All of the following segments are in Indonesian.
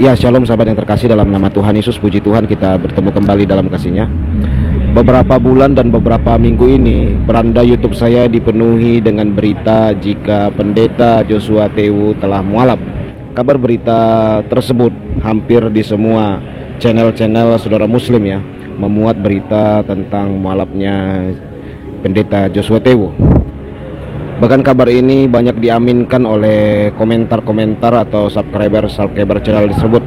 Ya, shalom sahabat yang terkasih dalam nama Tuhan Yesus. Puji Tuhan kita bertemu kembali dalam kasih-Nya. Beberapa bulan dan beberapa minggu ini beranda YouTube saya dipenuhi dengan berita jika Pendeta Joshua Tewu telah mualaf. Kabar berita tersebut hampir di semua channel-channel saudara muslim ya, memuat berita tentang mualafnya Pendeta Joshua Tewu. Bahkan kabar ini banyak diaminkan oleh komentar-komentar atau subscriber channel tersebut.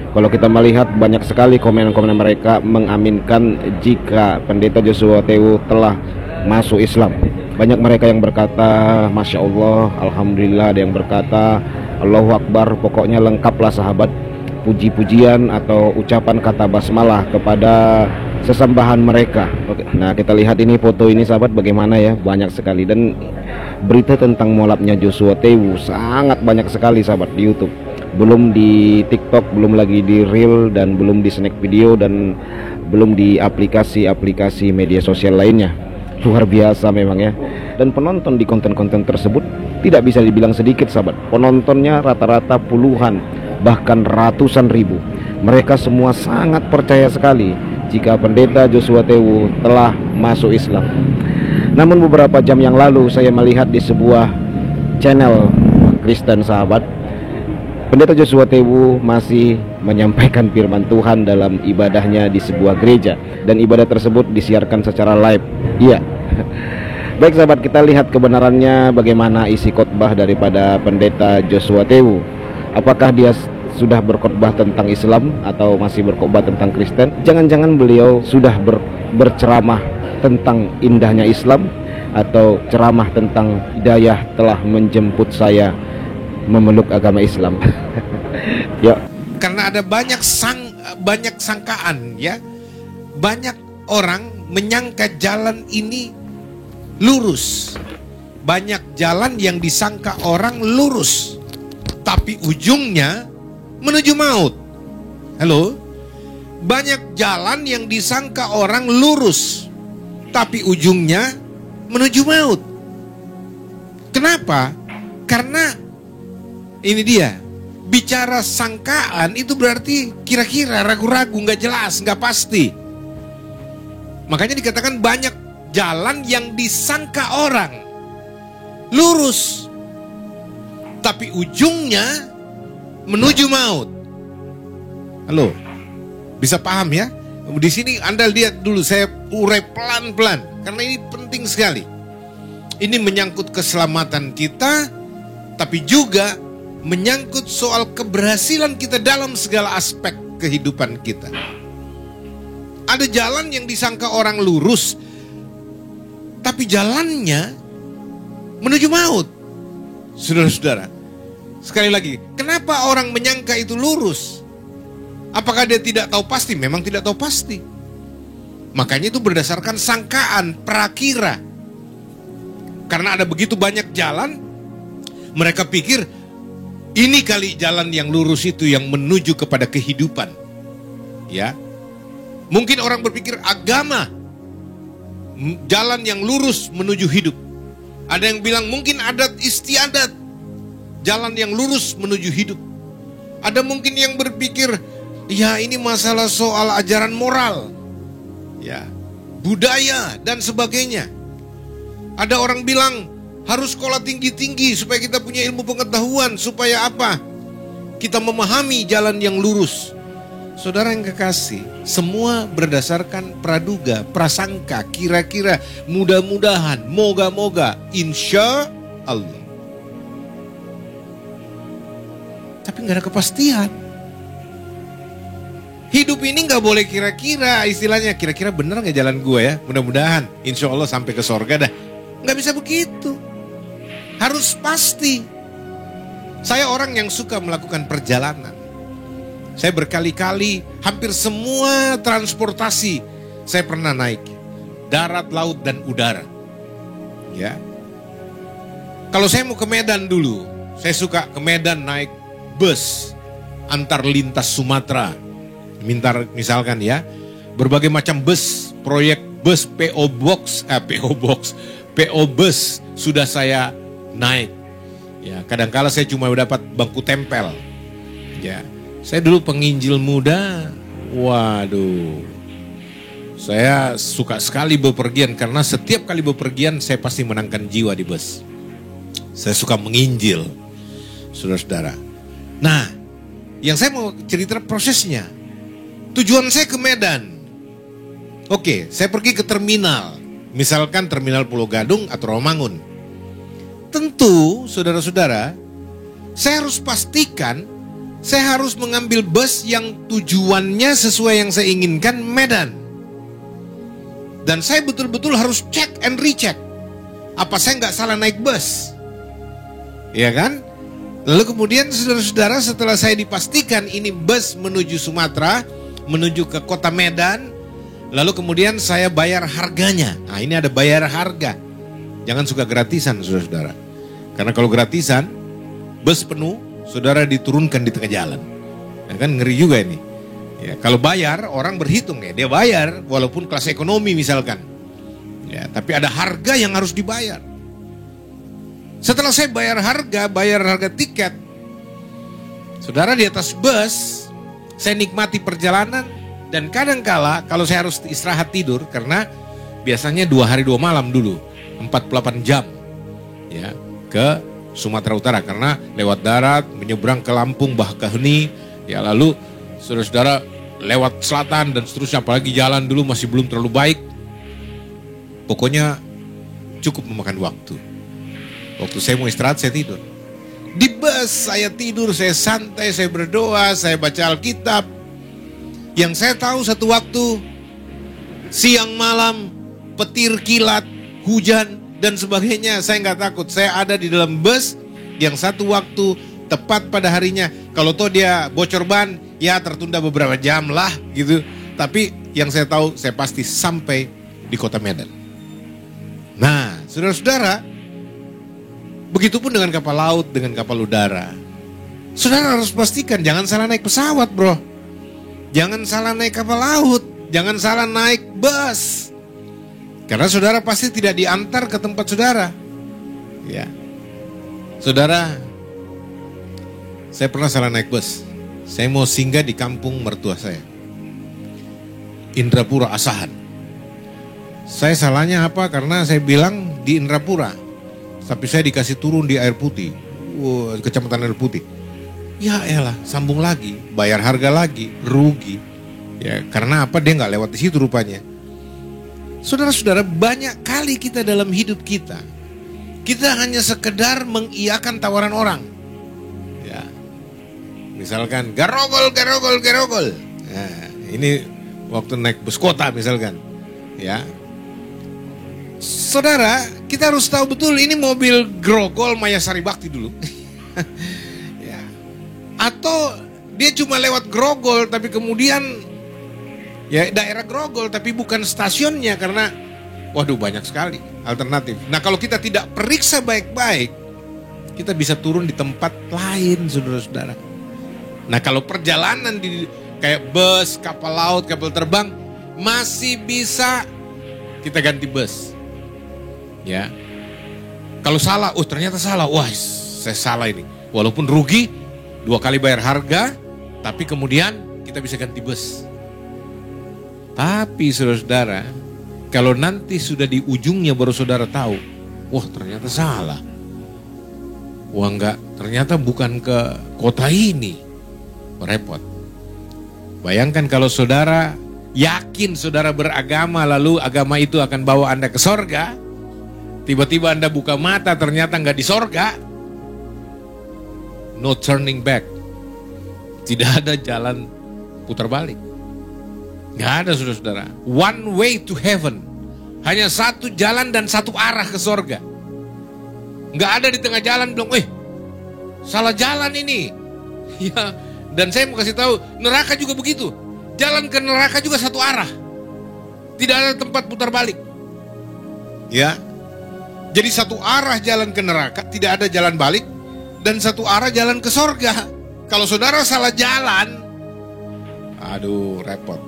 Kalau kita melihat banyak sekali komen-komen mereka mengaminkan jika Pendeta Joshua Tewu telah masuk Islam. Banyak mereka yang berkata Masya Allah, Alhamdulillah, ada yang berkata Allahu Akbar. Pokoknya lengkaplah sahabat, puji-pujian atau ucapan kata basmalah kepada sesembahan mereka. Oke, nah kita lihat ini foto ini sahabat, bagaimana ya, banyak sekali. Dan berita tentang mualafnya Joshua Tewu sangat banyak sekali sahabat di YouTube. Belum di TikTok, belum lagi di Reel, dan belum di snack video, dan belum di aplikasi-aplikasi media sosial lainnya. Luar biasa memang ya. Dan penonton di konten-konten tersebut tidak bisa dibilang sedikit sahabat. Penontonnya rata-rata puluhan, bahkan ratusan ribu. Mereka semua sangat percaya sekali jika Pendeta Joshua Tewu telah masuk Islam. Namun beberapa jam yang lalu saya melihat di sebuah channel Kristen sahabat, Pendeta Joshua Tewu masih menyampaikan firman Tuhan dalam ibadahnya di sebuah gereja, dan ibadah tersebut disiarkan secara live. Iya. Baik sahabat, kita lihat kebenarannya bagaimana isi khotbah daripada Pendeta Joshua Tewu. Apakah dia sudah berkhotbah tentang Islam atau masih berkhotbah tentang Kristen? Jangan-jangan beliau sudah berceramah tentang indahnya Islam, atau ceramah tentang hidayah telah menjemput saya memeluk agama Islam. Ya. Karena ada banyak sangkaan ya. Banyak orang menyangka jalan ini lurus. Banyak jalan yang disangka orang lurus, tapi ujungnya menuju maut. Halo? Banyak jalan yang disangka orang lurus, tapi ujungnya menuju maut. Kenapa? Karena ini dia, bicara sangkaan itu berarti kira-kira, ragu-ragu, nggak jelas, nggak pasti. Makanya dikatakan banyak jalan yang disangka orang lurus, tapi ujungnya menuju maut. Halo, bisa paham ya? Di sini Anda lihat dulu, saya urai pelan-pelan karena ini penting sekali. Ini menyangkut keselamatan kita, tapi juga menyangkut soal keberhasilan kita dalam segala aspek kehidupan kita. Ada jalan yang disangka orang lurus, tapi jalannya menuju maut. Saudara-saudara, sekali lagi, kenapa orang menyangka itu lurus? Apakah dia tidak tahu pasti? Memang tidak tahu pasti. Makanya itu berdasarkan sangkaan, prakira. Karena ada begitu banyak jalan, mereka pikir ini kali jalan yang lurus itu yang menuju kepada kehidupan. Ya. Mungkin orang berpikir agama jalan yang lurus menuju hidup. Ada yang bilang mungkin adat istiadat jalan yang lurus menuju hidup. Ada mungkin yang berpikir ya ini masalah soal ajaran moral, ya, budaya dan sebagainya. Ada orang bilang harus sekolah tinggi-tinggi supaya kita punya ilmu pengetahuan, supaya apa? Kita memahami jalan yang lurus. Saudara yang kekasih, semua berdasarkan praduga, prasangka, kira-kira, mudah-mudahan, moga-moga, insya Allah. Tapi nggak ada kepastian. Hidup ini nggak boleh kira-kira, istilahnya kira-kira bener nggak jalan gue ya? Mudah-mudahan, insya Allah sampai ke sorga dah. Nggak bisa begitu. Harus pasti. Saya orang yang suka melakukan perjalanan. Saya berkali-kali, hampir semua transportasi saya pernah naik. Darat, laut, dan udara. Ya. Kalau saya mau ke Medan dulu, saya suka ke Medan naik bus antar lintas Sumatera. Misalkan ya, berbagai macam bus, proyek bus PO Bus sudah saya naik. Ya, kadangkala saya cuma dapat bangku tempel. Ya. Saya dulu penginjil muda, waduh. Saya suka sekali bepergian karena setiap kali bepergian saya pasti menangkan jiwa di bus. Saya suka menginjil, saudara-saudara. Nah, yang saya mau cerita prosesnya. Tujuan saya ke Medan. Oke, saya pergi ke terminal. Misalkan terminal Pulau Gadung atau Rawamangun. Tentu, saudara-saudara, saya harus pastikan saya harus mengambil bus yang tujuannya sesuai yang saya inginkan, Medan. Dan saya betul-betul harus cek and recheck. Apa saya nggak salah naik bus? Ya kan? Lalu kemudian saudara-saudara, setelah saya dipastikan ini bus menuju Sumatera, menuju ke kota Medan, lalu kemudian saya bayar harganya. Nah, ini ada bayar harga. Jangan suka gratisan, saudara-saudara. Karena kalau gratisan, bus penuh, saudara diturunkan di tengah jalan. Ya kan, ngeri juga ini. Ya, kalau bayar, orang berhitung ya, dia bayar walaupun kelas ekonomi misalkan. Ya, tapi ada harga yang harus dibayar. Setelah saya bayar harga tiket, saudara, di atas bus, saya nikmati perjalanan. Dan kadangkala kalau saya harus istirahat tidur, karena biasanya 2 hari 2 malam dulu, 48 jam ya, ke Sumatera Utara. Karena lewat darat, menyeberang ke Lampung, Bakahuni, ya lalu saudara-saudara lewat selatan dan seterusnya. Apalagi jalan dulu masih belum terlalu baik. Pokoknya cukup memakan waktu. Waktu saya mau istirahat, saya tidur. Di bus saya tidur, saya santai, saya berdoa, saya baca Alkitab. Yang saya tahu satu waktu, siang malam, petir kilat, hujan, dan sebagainya, saya nggak takut. Saya ada di dalam bus yang satu waktu, tepat pada harinya. Kalau toh dia bocor ban, ya tertunda beberapa jam lah gitu. Tapi yang saya tahu, saya pasti sampai di kota Medan. Nah, saudara-saudara, begitupun dengan kapal laut, dengan kapal udara. Saudara harus pastikan, jangan salah naik pesawat, bro. Jangan salah naik kapal laut. Jangan salah naik bus. Karena saudara pasti tidak diantar ke tempat saudara. Ya. Saudara, saya pernah salah naik bus. Saya mau singgah di kampung mertua saya, Indrapura Asahan. Saya salahnya apa? Karena saya bilang di Indrapura, tapi saya dikasih turun di Air Putih, Kecamatan Air Putih. Ya elah, sambung lagi, bayar harga lagi, rugi. Ya, karena apa? Dia nggak lewat di situ rupanya. Saudara-saudara, banyak kali kita dalam hidup kita hanya sekedar mengiyakan tawaran orang. Ya, misalkan garogol. Nah, ini waktu naik bus kota misalkan, ya. Saudara, kita harus tahu betul ini mobil Grogol Maya Saribakti dulu. Ya. Atau dia cuma lewat Grogol tapi kemudian ya daerah Grogol tapi bukan stasiunnya, karena waduh banyak sekali alternatif. Nah, kalau kita tidak periksa baik-baik, kita bisa turun di tempat lain, saudara-saudara. Nah, kalau perjalanan di kayak bus, kapal laut, kapal terbang, masih bisa kita ganti bus. Ya, kalau salah, ternyata salah, wah saya salah ini. Walaupun rugi, 2 kali bayar harga, tapi kemudian kita bisa ganti bus. Tapi saudara-saudara, kalau nanti sudah di ujungnya baru saudara tahu, wah ternyata salah. Wah enggak, ternyata bukan ke kota ini, repot. Bayangkan kalau saudara yakin saudara beragama, lalu agama itu akan bawa Anda ke sorga. Tiba-tiba Anda buka mata, ternyata nggak di sorga. No turning back. Tidak ada jalan putar balik. Nggak ada, saudara-saudara. One way to heaven. Hanya satu jalan dan satu arah ke sorga. Nggak ada di tengah jalan bilang, salah jalan ini. Ya, dan saya mau kasih tahu, neraka juga begitu. Jalan ke neraka juga satu arah. Tidak ada tempat putar balik. Ya. Jadi satu arah jalan ke neraka, tidak ada jalan balik, dan satu arah jalan ke sorga. Kalau saudara salah jalan, aduh repot.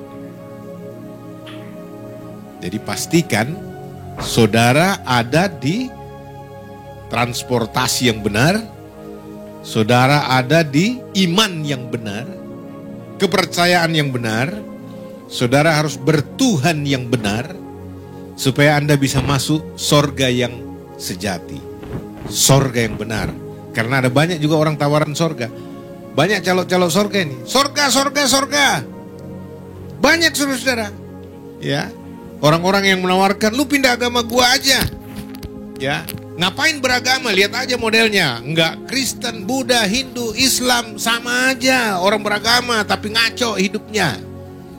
Jadi pastikan saudara ada di transportasi yang benar, saudara ada di iman yang benar, kepercayaan yang benar, saudara harus bertuhan yang benar, supaya Anda bisa masuk sorga yang sejati, sorga yang benar. Karena ada banyak juga orang tawaran sorga. Banyak calok-calok sorga ini. Sorga, sorga, sorga. Banyak saudara-saudara. Ya, orang-orang yang menawarkan, lu pindah agama gua aja. Ya, ngapain beragama? Lihat aja modelnya. Enggak, Kristen, Buddha, Hindu, Islam sama aja. Orang beragama tapi ngaco hidupnya.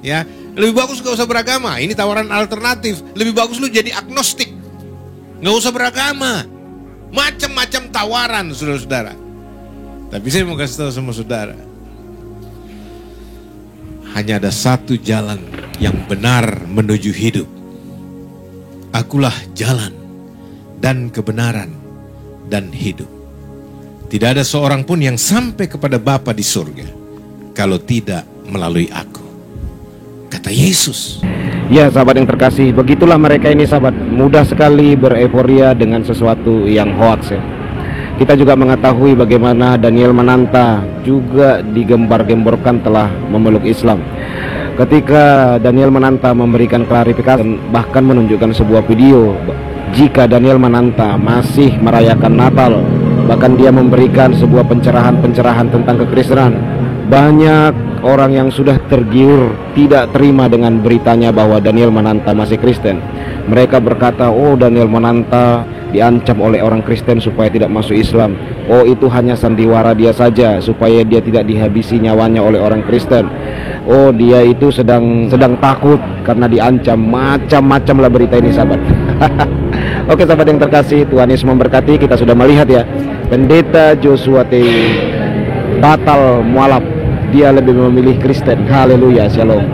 Ya, lebih bagus gak usah beragama. Ini tawaran alternatif. Lebih bagus lu jadi agnostik. Gak usah beragama. Macam-macam tawaran saudara-saudara. Tapi saya mau kasih tahu sama saudara, hanya ada satu jalan yang benar menuju hidup. Akulah jalan dan kebenaran dan hidup. Tidak ada seorang pun yang sampai kepada Bapa di surga kalau tidak melalui aku, kata Yesus. Ya sahabat yang terkasih, begitulah mereka ini sahabat, mudah sekali bereforia dengan sesuatu yang hoax ya. Kita juga mengetahui bagaimana Daniel Mananta juga digembar-gemborkan telah memeluk Islam. Ketika Daniel Mananta memberikan klarifikasi, bahkan menunjukkan sebuah video, jika Daniel Mananta masih merayakan Natal, bahkan dia memberikan sebuah pencerahan-pencerahan tentang kekristenan. Banyak orang yang sudah tergiur tidak terima dengan beritanya bahwa Daniel Mananta masih Kristen. Mereka berkata, oh Daniel Mananta diancam oleh orang Kristen supaya tidak masuk Islam. Oh itu hanya sandiwara dia saja supaya dia tidak dihabisi nyawanya oleh orang Kristen. Oh dia itu sedang takut karena diancam. Macam-macam lah berita ini sahabat. Oke sahabat yang terkasih, Tuhan Yesus memberkati. Kita sudah melihat ya, Pendeta Joshua T. batal mualaf, dia lebih memilih Kristen. Haleluya, shalom.